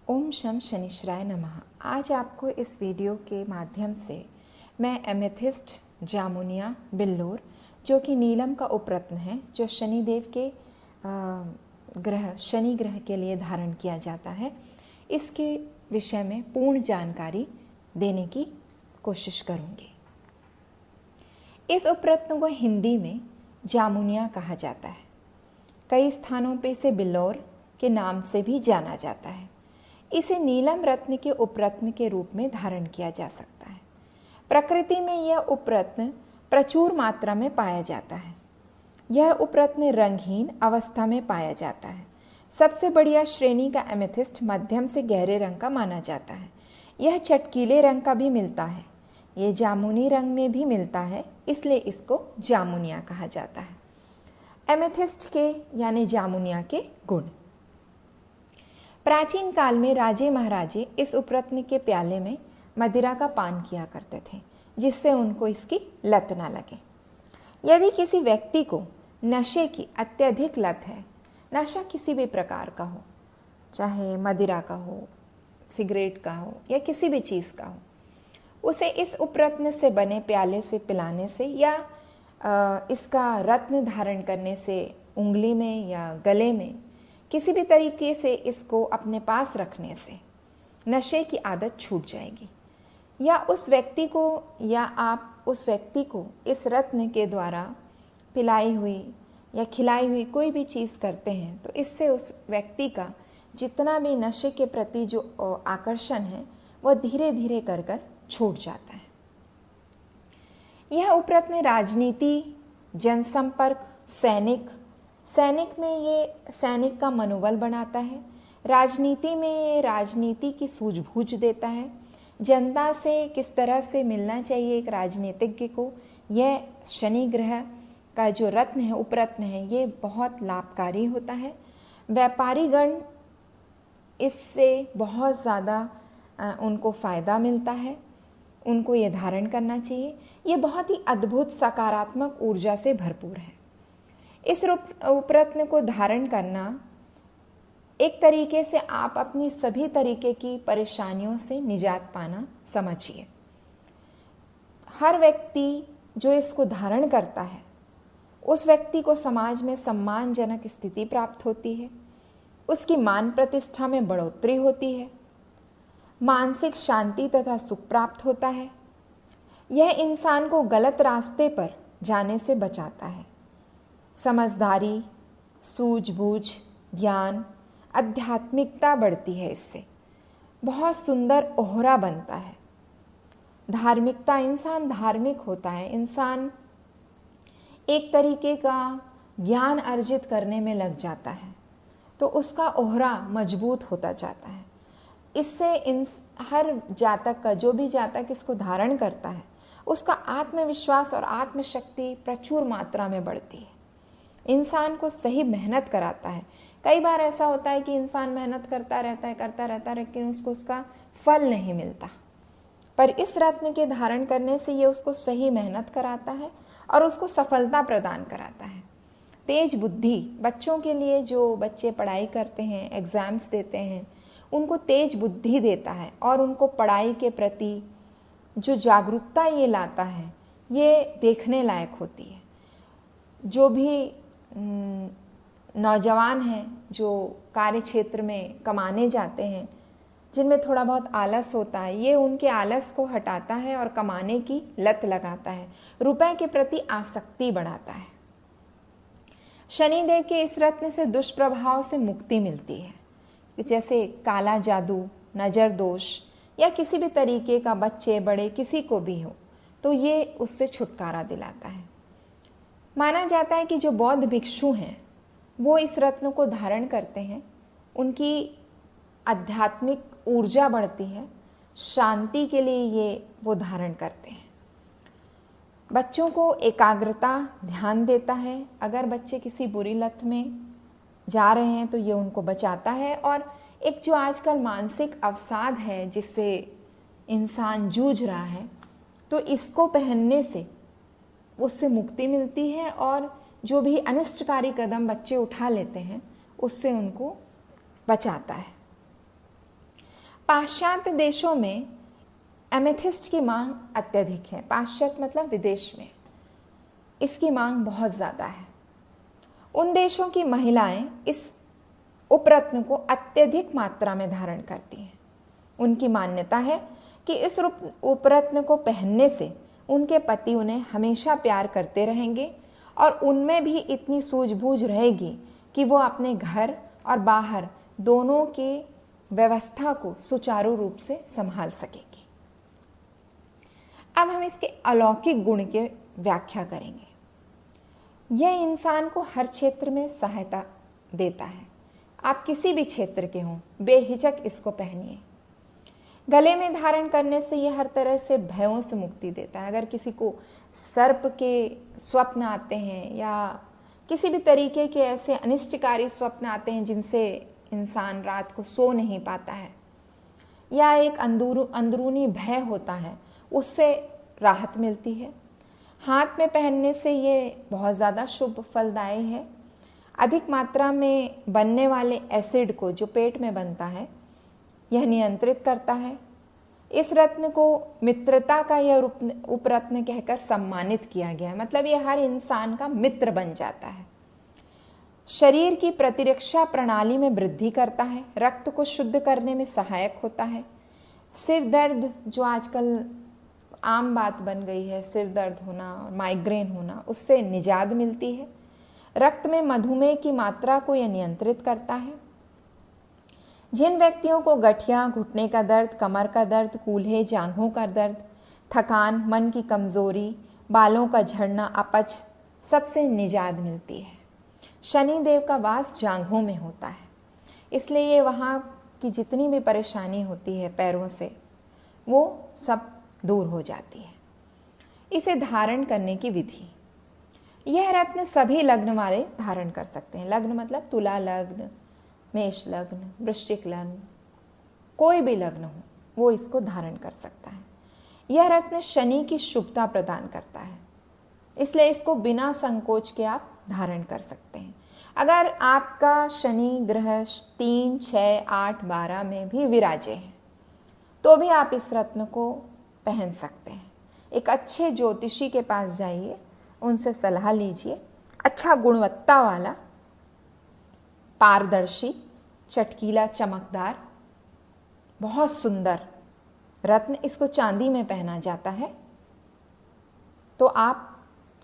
ओम शम शनिश्चराय नमः। आज आपको इस वीडियो के माध्यम से मैं एमेथिस्ट जामुनिया बिल्लोर, जो कि नीलम का उपरत्न है, जो शनिदेव के ग्रह शनि ग्रह के लिए धारण किया जाता है, इसके विषय में पूर्ण जानकारी देने की कोशिश करूँगी। इस उपरत्न को हिंदी में जामुनिया कहा जाता है। कई स्थानों पे इसे बिल्लोर के नाम से भी जाना जाता है। इसे नीलम रत्न के उपरत्न के रूप में धारण किया जा सकता है। प्रकृति में यह उपरत्न प्रचुर मात्रा में पाया जाता है। यह उपरत्न रंगहीन अवस्था में पाया जाता है। सबसे बढ़िया श्रेणी का एमेथिस्ट मध्यम से गहरे रंग का माना जाता है। यह चटकीले रंग का भी मिलता है। यह जामुनी रंग में भी मिलता है, इसलिए इसको जामुनिया कहा जाता है। एमेथिस्ट के यानी जामुनिया के गुण। प्राचीन काल में राजे महाराजे इस उपरत्न के प्याले में मदिरा का पान किया करते थे, जिससे उनको इसकी लत ना लगे। यदि किसी व्यक्ति को नशे की अत्यधिक लत है, नशा किसी भी प्रकार का हो, चाहे मदिरा का हो, सिगरेट का हो या किसी भी चीज़ का हो, उसे इस उपरत्न से बने प्याले से पिलाने से या इसका रत्न धारण करने से उंगली में या गले में किसी भी तरीके से इसको अपने पास रखने से नशे की आदत छूट जाएगी। या उस व्यक्ति को या आप उस व्यक्ति को इस रत्न के द्वारा पिलाई हुई या खिलाई हुई कोई भी चीज़ करते हैं, तो इससे उस व्यक्ति का जितना भी नशे के प्रति जो आकर्षण है वह धीरे धीरे कर कर छूट जाता है। यह उपरत्न राजनीति, जनसंपर्क, सैनिक में ये सैनिक का मनोबल बनाता है। राजनीति में ये राजनीति की सूझबूझ देता है। जनता से किस तरह से मिलना चाहिए एक राजनीतिज्ञ को, यह शनि ग्रह का जो रत्न है, उपरत्न है, ये बहुत लाभकारी होता है। व्यापारीगण इससे बहुत ज़्यादा उनको फ़ायदा मिलता है, उनको ये धारण करना चाहिए। ये बहुत ही अद्भुत सकारात्मक ऊर्जा से भरपूर है। इस उपरत्न को धारण करना एक तरीके से आप अपनी सभी तरीके की परेशानियों से निजात पाना समझिए। हर व्यक्ति जो इसको धारण करता है, उस व्यक्ति को समाज में सम्मानजनक स्थिति प्राप्त होती है, उसकी मान प्रतिष्ठा में बढ़ोतरी होती है, मानसिक शांति तथा सुख प्राप्त होता है। यह इंसान को गलत रास्ते पर जाने से बचाता है। समझदारी, सूझबूझ, ज्ञान, आध्यात्मिकता बढ़ती है इससे। बहुत सुंदर ओहरा बनता है। धार्मिकता, इंसान धार्मिक होता है, इंसान एक तरीके का ज्ञान अर्जित करने में लग जाता है, तो उसका ओहरा मजबूत होता जाता है। इससे हर जातक का, जो भी जातक इसको धारण करता है, उसका आत्मविश्वास और आत्मशक्ति प्रचुर मात्रा में बढ़ती है। इंसान को सही मेहनत कराता है। कई बार ऐसा होता है कि इंसान मेहनत करता रहता है, लेकिन उसको उसका फल नहीं मिलता। पर इस रत्न के धारण करने से ये उसको सही मेहनत कराता है और उसको सफलता प्रदान कराता है। तेज बुद्धि, बच्चों के लिए जो बच्चे पढ़ाई करते हैं, एग्ज़ाम्स देते हैं, उनको तेज बुद्धि देता है और उनको पढ़ाई के प्रति जो जागरूकता ये लाता है, ये देखने लायक होती है। जो भी नौजवान हैं जो कार्य क्षेत्र में कमाने जाते हैं, जिनमें थोड़ा बहुत आलस होता है, ये उनके आलस को हटाता है और कमाने की लत लगाता है, रुपए के प्रति आसक्ति बढ़ाता है। शनिदेव के इस रत्न से दुष्प्रभाव से मुक्ति मिलती है, जैसे काला जादू, नज़र दोष या किसी भी तरीके का, बच्चे बड़े किसी को भी हो, तो ये उससे छुटकारा दिलाता है। माना जाता है कि जो बौद्ध भिक्षु हैं वो इस रत्न को धारण करते हैं, उनकी आध्यात्मिक ऊर्जा बढ़ती है, शांति के लिए ये वो धारण करते हैं। बच्चों को एकाग्रता, ध्यान देता है। अगर बच्चे किसी बुरी लत में जा रहे हैं तो ये उनको बचाता है। और एक जो आजकल मानसिक अवसाद है जिससे इंसान जूझ रहा है, तो इसको पहनने से उससे मुक्ति मिलती है और जो भी अनिष्टकारी कदम बच्चे उठा लेते हैं उससे उनको बचाता है। पाश्चात्य देशों में एमेथिस्ट की मांग अत्यधिक है। पाश्चात्य मतलब विदेश में इसकी मांग बहुत ज़्यादा है। उन देशों की महिलाएं इस उपरत्न को अत्यधिक मात्रा में धारण करती हैं। उनकी मान्यता है कि इस उपरत्न को पहनने से उनके पति उन्हें हमेशा प्यार करते रहेंगे और उनमें भी इतनी सूझबूझ रहेगी कि वो अपने घर और बाहर दोनों के व्यवस्था को सुचारू रूप से संभाल सकेगी। अब हम इसके अलौकिक गुण की व्याख्या करेंगे। यह इंसान को हर क्षेत्र में सहायता देता है। आप किसी भी क्षेत्र के हों, बेहिचक इसको पहनिए। गले में धारण करने से यह हर तरह से भयों से मुक्ति देता है। अगर किसी को सर्प के स्वप्न आते हैं या किसी भी तरीके के ऐसे अनिष्टकारी स्वप्न आते हैं जिनसे इंसान रात को सो नहीं पाता है, या एक अंदरूनी भय होता है, उससे राहत मिलती है। हाथ में पहनने से ये बहुत ज़्यादा शुभ फलदायी है। अधिक मात्रा में बनने वाले एसिड को, जो पेट में बनता है, यह नियंत्रित करता है। इस रत्न को मित्रता का यह उपरत्न कहकर सम्मानित किया गया है। मतलब यह हर इंसान का मित्र बन जाता है। शरीर की प्रतिरक्षा प्रणाली में वृद्धि करता है। रक्त को शुद्ध करने में सहायक होता है। सिर दर्द, जो आजकल आम बात बन गई है, सिर दर्द होना, माइग्रेन होना, उससे निजात मिलती है। रक्त में मधुमेह की मात्रा को यह नियंत्रित करता है। जिन व्यक्तियों को गठिया, घुटने का दर्द, कमर का दर्द, कूल्हे, जांघों का दर्द, थकान, मन की कमजोरी, बालों का झड़ना, अपच, सबसे निजात मिलती है। शनि देव का वास जांघों में होता है, इसलिए ये वहाँ की जितनी भी परेशानी होती है पैरों से, वो सब दूर हो जाती है। इसे धारण करने की विधि। यह रत्न सभी लग्न वाले धारण कर सकते हैं। लग्न मतलब तुला लग्न, मेष लग्न, वृश्चिक लग्न, कोई भी लग्न हो वो इसको धारण कर सकता है। यह रत्न शनि की शुभता प्रदान करता है, इसलिए इसको बिना संकोच के आप धारण कर सकते हैं। अगर आपका शनि ग्रह 3, 6, 8, 12 में भी विराजे हैं तो भी आप इस रत्न को पहन सकते हैं। एक अच्छे ज्योतिषी के पास जाइए, उनसे सलाह लीजिए। अच्छा गुणवत्ता वाला, पारदर्शी, चटकीला, चमकदार, बहुत सुंदर रत्न, इसको चांदी में पहना जाता है, तो आप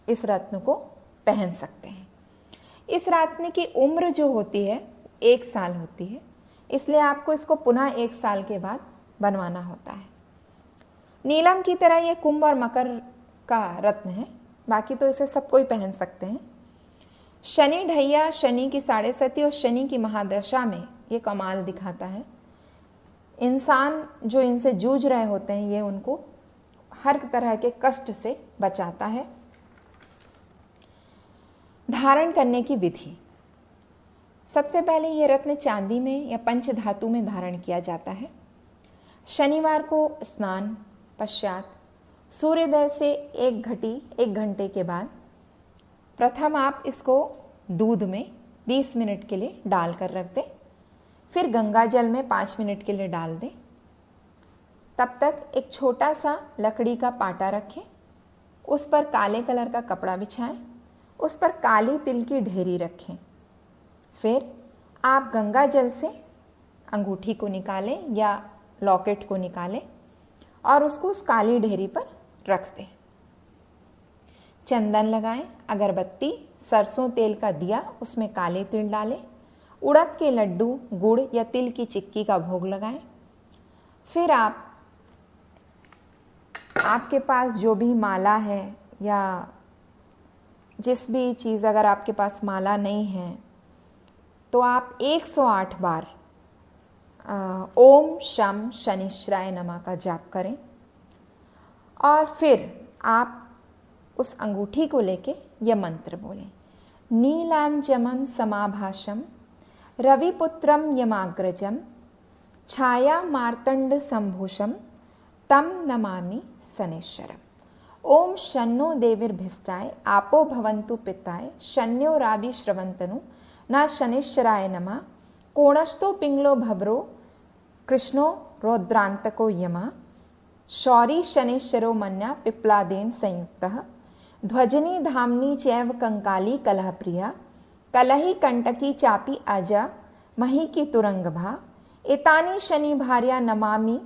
इस रत्न को पहन सकते हैं। इस रत्न की उम्र जो होती है 1 साल होती है, इसलिए आपको इसको पुनः 1 साल के बाद बनवाना होता है। नीलम की तरह ये कुंभ और मकर का रत्न है, बाकी तो इसे सब कोई पहन सकते हैं। शनि ढैया, शनि की 7.5 और शनि की महादशा में ये कमाल दिखाता है। इंसान जो इनसे जूझ रहे होते हैं, ये उनको हर तरह के कष्ट से बचाता है। धारण करने की विधि। सबसे पहले ये रत्न चांदी में या पंच धातु में धारण किया जाता है। शनिवार को स्नान पश्चात सूर्योदय से 1 घंटे के बाद प्रथम आप इसको दूध में 20 मिनट के लिए डाल कर रख दें। फिर गंगा जल में 5 मिनट के लिए डाल दें। तब तक एक छोटा सा लकड़ी का पाटा रखें, उस पर काले कलर का कपड़ा बिछाएं, उस पर काली तिल की ढेरी रखें। फिर आप गंगा जल से अंगूठी को निकालें या लॉकेट को निकालें और उसको उस काली ढेरी पर रख दें। चंदन लगाएं, अगरबत्ती, सरसों तेल का दिया, उसमें काले तिल डालें, उड़द के लड्डू, गुड़ या तिल की चिक्की का भोग लगाएं। फिर आपके पास जो भी माला है या जिस भी चीज़, अगर आपके पास माला नहीं है तो आप 108 बार ओम शम शनिश्चराय नमः का जाप करें और फिर आप उस अंगूठी को लेके यह मंत्र बोलें। नीलांजमं समाभाषम रविपुत्रम यमाग्रजम छाया मार्तंड संभूषम तम नमामि शनैश्चरम्। ओम शन्नो देवीर्भिष्टाय आपो भवन्तु पिताय शन्यो रावि श्रवन्तनु न शनैश्चराय नमः। कोणस्थो पिंगलो भवरो कृष्णो रौद्रांतको यमः शौरी शनिश्चरो मन्या पिप्लादेन संयुक्तः ध्वजनी धामनी चैव कंकाली कलह प्रिया कलही कंटकी चापी अजा मही की तुरंग भा एतानी शनि भार्या नमामि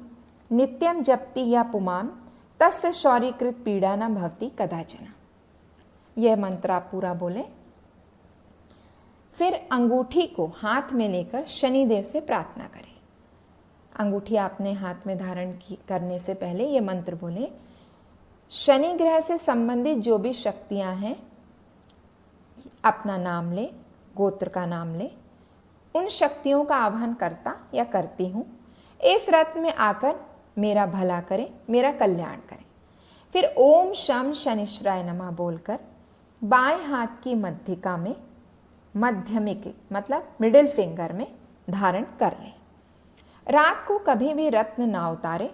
नित्यम जप्ति या पुमाम तस्य शौरीकृत पीड़ा न भवती कदाचन। यह मंत्र आप पूरा बोले। फिर अंगूठी को हाथ में लेकर शनिदेव से प्रार्थना करें। अंगूठी आपने हाथ में धारण करने से पहले ये मंत्र बोले। शनि ग्रह से संबंधित जो भी शक्तियां हैं अपना नाम ले, गोत्र का नाम ले, उन शक्तियों का आह्वान करता या करती हूं, इस रथ में आकर मेरा भला करें, मेरा कल्याण करें। फिर ओम शम शनिश्चराय नमः बोलकर बाएं हाथ की मध्यिका में, मध्यमिक मतलब मिडिल फिंगर में धारण कर लें। रात को कभी भी रत्न ना उतारे,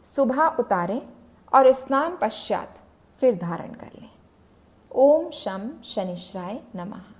सुबह उतारे और स्नान पश्चात फिर धारण कर लें। ओम शम शनिश्चराय नमः।